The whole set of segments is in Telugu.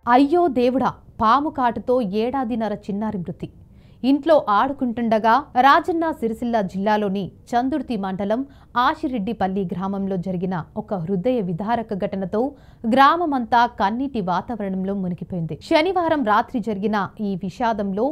అయ్యో దేవుడా! పాము కాటుతో ఏడాదిన్నర చిన్నారి మృతి. ఇంట్లో ఆడుకుంటుండగా రాజన్న సిరిసిల్ల జిల్లాలోని చందుర్తి మండలం ఆశిరెడ్డిపల్లి గ్రామంలో జరిగిన ఒక హృదయ విదారక ఘటనతో గ్రామమంతా కన్నీటి వాతావరణంలో మునిగిపోయింది. శనివారం రాత్రి జరిగిన ఈ విషాదంలో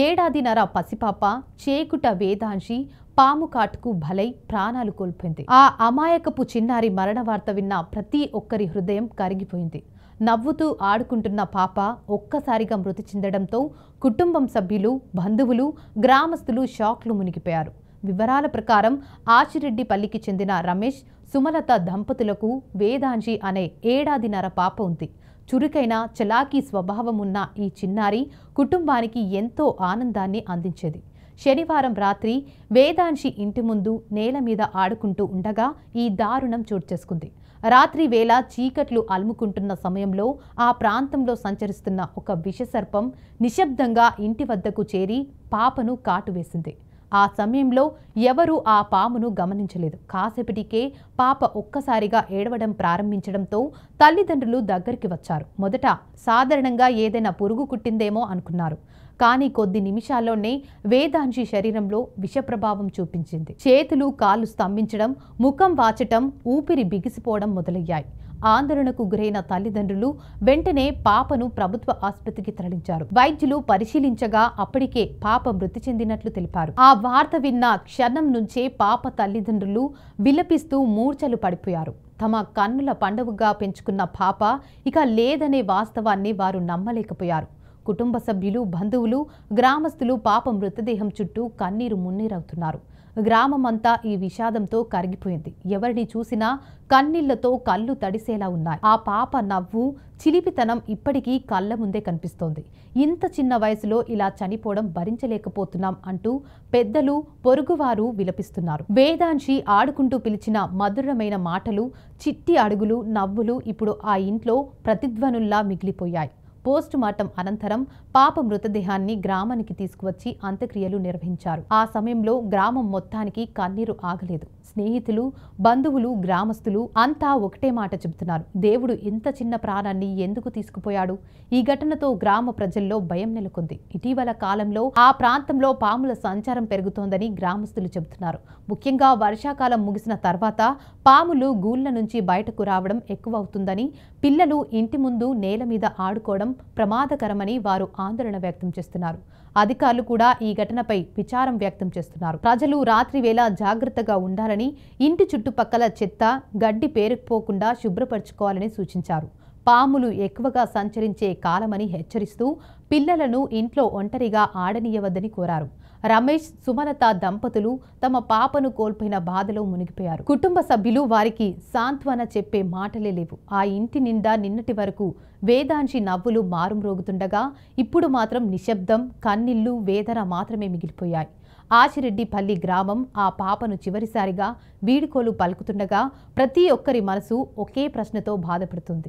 ఏడాదిన్నర పసిపాప చేకుట వేదాంశి పాము కాటుకు బలై ప్రాణాలు కోల్పోయింది. ఆ అమాయకపు చిన్నారి మరణ వార్త విన్న ప్రతి ఒక్కరి హృదయం కరిగిపోయింది. నవ్వుతూ ఆడుకుంటున్న పాప ఒక్కసారిగా మృతి చెందడంతో కుటుంబం సభ్యులు, బంధువులు, గ్రామస్తులు షాక్లు మునిగిపోయారు. వివరాల ప్రకారం ఆశిరెడ్డిపల్లికి చెందిన రమేష్, సుమలత దంపతులకు వేదాంశి అనే ఏడాదిన్నర పాప ఉంది. చురుకైన చలాకీ స్వభావం ఉన్న ఈ చిన్నారి కుటుంబానికి ఎంతో ఆనందాన్ని అందించేది. శనివారం రాత్రి వేదాంశి ఇంటి ముందు నేల మీద ఆడుకుంటూ ఉండగా ఈ దారుణం చోటు చేసుకుంది. రాత్రి వేళ చీకట్లు అలుముకుంటున్న సమయంలో ఆ ప్రాంతంలో సంచరిస్తున్న ఒక విషసర్పం నిశ్శబ్దంగా ఇంటి వద్దకు చేరి పాపను కాటు వేసింది. ఆ సమయంలో ఎవరూ ఆ పామును గమనించలేదు. కాసేపటికే పాప ఒక్కసారిగా ఏడవడం ప్రారంభించడంతో తల్లిదండ్రులు దగ్గరికి వచ్చారు. మొదట సాధారణంగా ఏదైనా పురుగు కుట్టిందేమో అనుకున్నారు. కానీ కొద్ది నిమిషాల్లోనే వేదాంశి శరీరంలో విషప్రభావం చూపించింది. చేతులు, కాళ్ళు స్తంభించడం, ముఖం వాచటం, ఊపిరి బిగిసిపోవడం మొదలయ్యాయి. ఆందోళనకు గురైన తల్లిదండ్రులు వెంటనే పాపను ప్రభుత్వ ఆసుపత్రికి తరలించారు. వైద్యులు పరిశీలించగా అప్పటికే పాప మృతి చెందినట్లు తెలిపారు. ఆ వార్త విన్న క్షణం నుంచే పాప తల్లిదండ్రులు విలపిస్తూ మూర్ఛలు పడిపోయారు. తమ కన్నుల పండుగగా పెంచుకున్న పాప ఇక లేదనే వాస్తవాన్ని వారు నమ్మలేకపోయారు. కుటుంబ సభ్యులు, బంధువులు, గ్రామస్తులు పాప మృతదేహం చుట్టూ కన్నీరు మున్నీరవుతున్నారు. గ్రామమంతా ఈ విషాదంతో కరిగిపోయింది. ఎవరిని చూసినా కన్నీళ్లతో కళ్ళు తడిసేలా ఉన్నాయి. ఆ పాప నవ్వు, చిలిపితనం ఇప్పటికీ కళ్ళ ముందే కనిపిస్తోంది. ఇంత చిన్న వయసులో ఇలా చనిపోవడం భరించలేకపోతున్నాం అంటూ పెద్దలు, పొరుగువారు విలపిస్తున్నారు. వేదాంశి ఆడుకుంటూ పిలిచిన మధురమైన మాటలు, చిట్టి అడుగులు, నవ్వులు ఇప్పుడు ఆ ఇంట్లో ప్రతిధ్వనుల్లా మిగిలిపోయాయి. పోస్ట్ మార్టం అనంతరం పాప మృతదేహాన్ని గ్రామానికి తీసుకువచ్చి అంత్యక్రియలు నిర్వహించారు. ఆ సమయంలో గ్రామం మొత్తానికి కన్నీరు ఆగలేదు. స్నేహితులు, బంధువులు, గ్రామస్తులు అంతా ఒకటే మాట చెబుతున్నారు. దేవుడు ఇంత చిన్న ప్రాణాన్ని ఎందుకు తీసుకుపోయాడు? ఈ ఘటనతో గ్రామ ప్రజల్లో భయం నెలకొంది. ఇటీవల కాలంలో ఆ ప్రాంతంలో పాముల సంచారం పెరుగుతోందని గ్రామస్తులు చెబుతున్నారు. ముఖ్యంగా వర్షాకాలం ముగిసిన తర్వాత పాములు గూళ్ల నుంచి బయటకు రావడం ఎక్కువ అవుతుందని, పిల్లలు ఇంటి ముందు నేల మీద ఆడుకోవడం ప్రమాదకరమని వారు ఆందోళన వ్యక్తం చేస్తున్నారు. అధికారులు కూడా ఈ ఘటనపై విచారం వ్యక్తం చేస్తున్నారు. ప్రజలు రాత్రి వేళ జాగ్రత్తగా ఉండాలని, ఇంటి చుట్టుపక్కల చెత్త, గడ్డి పేరుకుపోకుండా శుభ్రపరచుకోవాలని సూచించారు. పాములు ఎక్కువగా సంచరించే కాలమని హెచ్చరిస్తూ పిల్లలను ఇంట్లో ఒంటరిగా ఆడనీయవద్దని కోరారు. రమేష్, సుమలత దంపతులు తమ పాపను కోల్పోయిన బాధలో మునిగిపోయారు. కుటుంబ సభ్యులు వారికి సాంత్వన చెప్పే మాటలే లేవు. ఆ ఇంటి నిండా నిన్నటి వరకు వేదాంశి నవ్వులు మారుమ్రోగుతుండగా ఇప్పుడు మాత్రం నిశ్శబ్దం, కన్నీళ్లు, వేదన మాత్రమే మిగిలిపోయాయి. ఆశిరెడ్డిపల్లి గ్రామం ఆ పాపను చివరిసారిగా వీడుకోలు పలుకుతుండగా ప్రతి ఒక్కరి మనసు ఒకే ప్రశ్నతో బాధపడుతుంది.